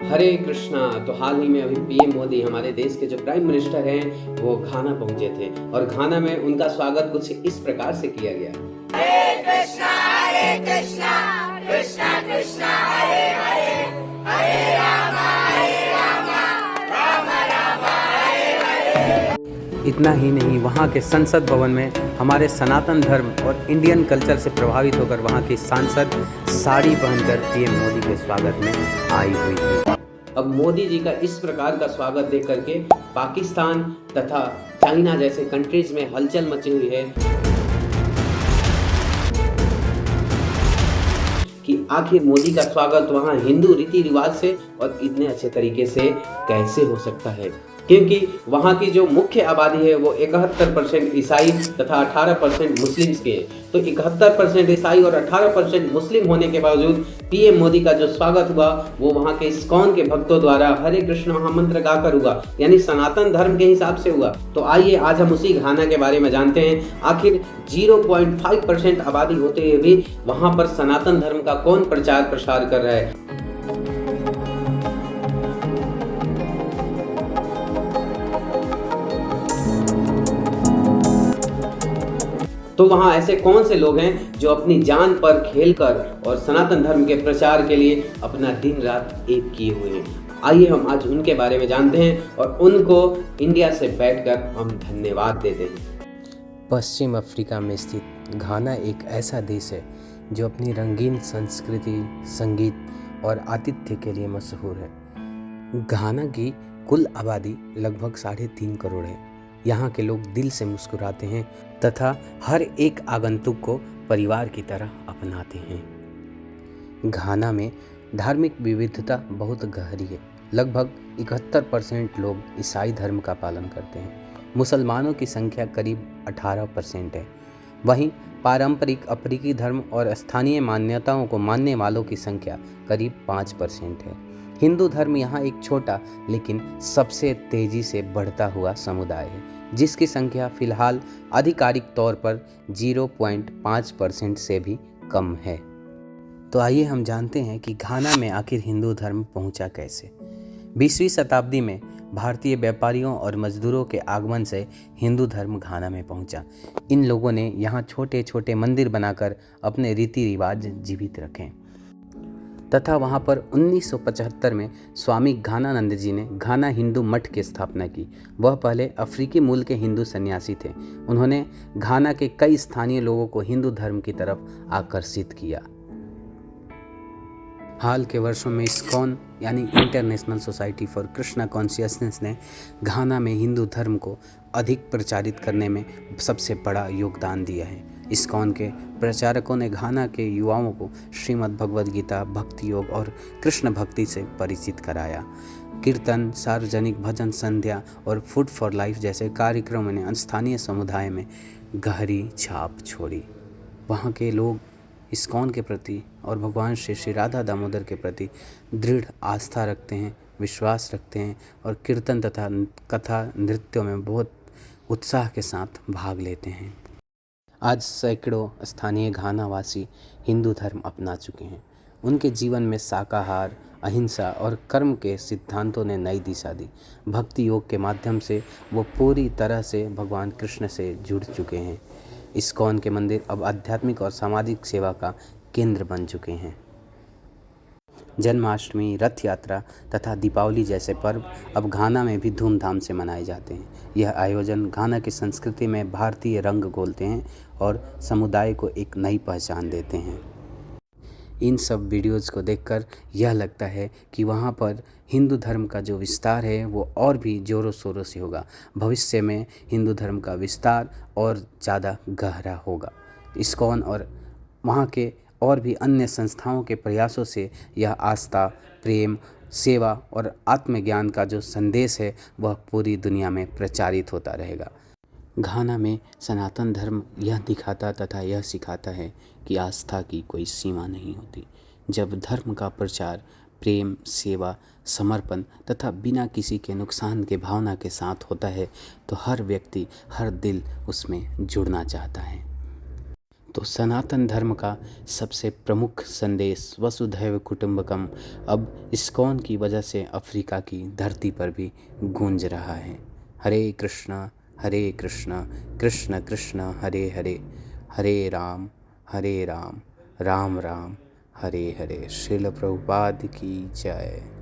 हरे कृष्णा। तो हाल ही में अभी पीएम मोदी हमारे देश के जो प्राइम मिनिस्टर हैं वो घाना पहुंचे थे और घाना में उनका स्वागत कुछ इस प्रकार से किया गया। हरे कृष्णा कृष्णा कृष्णा हरे हरे हरे राम राम राम हरे हरे। इतना ही नहीं, वहाँ के संसद भवन में हमारे सनातन धर्म और इंडियन कल्चर से प्रभावित होकर वहाँ की सांसद साड़ी पहनकर पीएम मोदी के स्वागत में आई हुई थी। अब मोदी जी का इस प्रकार का स्वागत देख करके पाकिस्तान तथा चाइना जैसे कंट्रीज में हलचल मची हुई है कि आखिर मोदी का स्वागत वहाँ हिंदू रीति रिवाज से और इतने अच्छे तरीके से कैसे हो सकता है, क्योंकि वहाँ की जो मुख्य आबादी है वो 71% ईसाई तथा 18% मुस्लिम्स के। तो 71% ईसाई और 18% मुस्लिम होने के बावजूद पीएम मोदी का जो स्वागत हुआ वो वहाँ के इस्कॉन के भक्तों द्वारा हरे कृष्ण महामंत्र गाकर हुआ, यानी सनातन धर्म के हिसाब से हुआ। तो आइए आज हम उसी घाना के बारे में जानते हैं। आखिर 0.5% आबादी होते हुए भी वहाँ पर सनातन धर्म का कौन प्रचार प्रसार कर रहा है। तो वहाँ ऐसे कौन से लोग हैं जो अपनी जान पर खेलकर और सनातन धर्म के प्रचार के लिए अपना दिन रात एक किए हुए हैं। आइए हम आज उनके बारे में जानते हैं और उनको इंडिया से बैठकर हम धन्यवाद देते हैं। पश्चिम अफ्रीका में स्थित घाना एक ऐसा देश है जो अपनी रंगीन संस्कृति, संगीत और आतिथ्य के लिए मशहूर है। घाना की कुल आबादी लगभग 3.5 करोड़ है। यहाँ के लोग दिल से मुस्कुराते हैं तथा हर एक आगंतुक को परिवार की तरह अपनाते हैं। घाना में धार्मिक विविधता बहुत गहरी है। लगभग 71% लोग ईसाई धर्म का पालन करते हैं। मुसलमानों की संख्या करीब 18% है। वहीं पारंपरिक अफ्रीकी धर्म और स्थानीय मान्यताओं को मानने वालों की संख्या करीब 5% है। हिंदू धर्म यहाँ एक छोटा लेकिन सबसे तेजी से बढ़ता हुआ समुदाय है, जिसकी संख्या फिलहाल आधिकारिक तौर पर 0.5% से भी कम है। तो आइए हम जानते हैं कि घाना में आखिर हिंदू धर्म पहुंचा कैसे। 20वीं शताब्दी में भारतीय व्यापारियों और मजदूरों के आगमन से हिंदू धर्म घाना में पहुंचा। इन लोगों ने यहाँ छोटे छोटे मंदिर बनाकर अपने रीति रिवाज जीवित रखे तथा वहाँ पर 1975 में स्वामी घानानंद जी ने घाना हिंदू मठ की स्थापना की। वह पहले अफ्रीकी मूल के हिंदू सन्यासी थे। उन्होंने घाना के कई स्थानीय लोगों को हिंदू धर्म की तरफ आकर्षित किया। हाल के वर्षों में इस्कॉन यानी international society for Krishna consciousness ने घाना में हिंदू धर्म को अधिक प्रचारित करने में सबसे बड़ा योगदान दिया है। इस्कॉन के प्रचारकों ने घाना के युवाओं को श्रीमद् भगवद गीता, भक्ति योग और कृष्ण भक्ति से परिचित कराया। कीर्तन, सार्वजनिक भजन संध्या और फूड फॉर लाइफ जैसे कार्यक्रमों ने स्थानीय समुदाय में गहरी छाप छोड़ी। वहाँ के लोग इस्कॉन के प्रति और भगवान श्री राधा दामोदर के प्रति दृढ़ आस्था रखते हैं, विश्वास रखते हैं और कीर्तन तथा कथा नृत्यों में बहुत उत्साह के साथ भाग लेते हैं। आज सैकड़ों स्थानीय घानावासी हिंदू धर्म अपना चुके हैं। उनके जीवन में शाकाहार, अहिंसा और कर्म के सिद्धांतों ने नई दिशा दी। भक्ति योग के माध्यम से वो पूरी तरह से भगवान कृष्ण से जुड़ चुके हैं। इस्कॉन के मंदिर अब आध्यात्मिक और सामाजिक सेवा का केंद्र बन चुके हैं। जन्माष्टमी, रथ यात्रा तथा दीपावली जैसे पर्व अब घाना में भी धूमधाम से मनाए जाते हैं। यह आयोजन घाना की संस्कृति में भारतीय रंग घोलते हैं और समुदाय को एक नई पहचान देते हैं। इन सब वीडियोज़ को देखकर यह लगता है कि वहाँ पर हिंदू धर्म का जो विस्तार है वो और भी ज़ोरों शोरों से होगा। भविष्य में हिंदू धर्म का विस्तार और ज़्यादा गहरा होगा। इस्कॉन और वहाँ के और भी अन्य संस्थाओं के प्रयासों से यह आस्था, प्रेम, सेवा और आत्मज्ञान का जो संदेश है वह पूरी दुनिया में प्रचारित होता रहेगा। घाना में सनातन धर्म यह दिखाता तथा यह सिखाता है कि आस्था की कोई सीमा नहीं होती। जब धर्म का प्रचार प्रेम, सेवा, समर्पण तथा बिना किसी के नुकसान के भावना के साथ होता है तो हर व्यक्ति, हर दिल उसमें जुड़ना चाहता है। तो सनातन धर्म का सबसे प्रमुख संदेश वसुधैव कुटुंबकम अब इस्कॉन की वजह से अफ्रीका की धरती पर भी गूंज रहा है। हरे कृष्णा कृष्ण कृष्ण हरे हरे, हरे राम राम राम हरे हरे। श्रील प्रभुपाद की जय।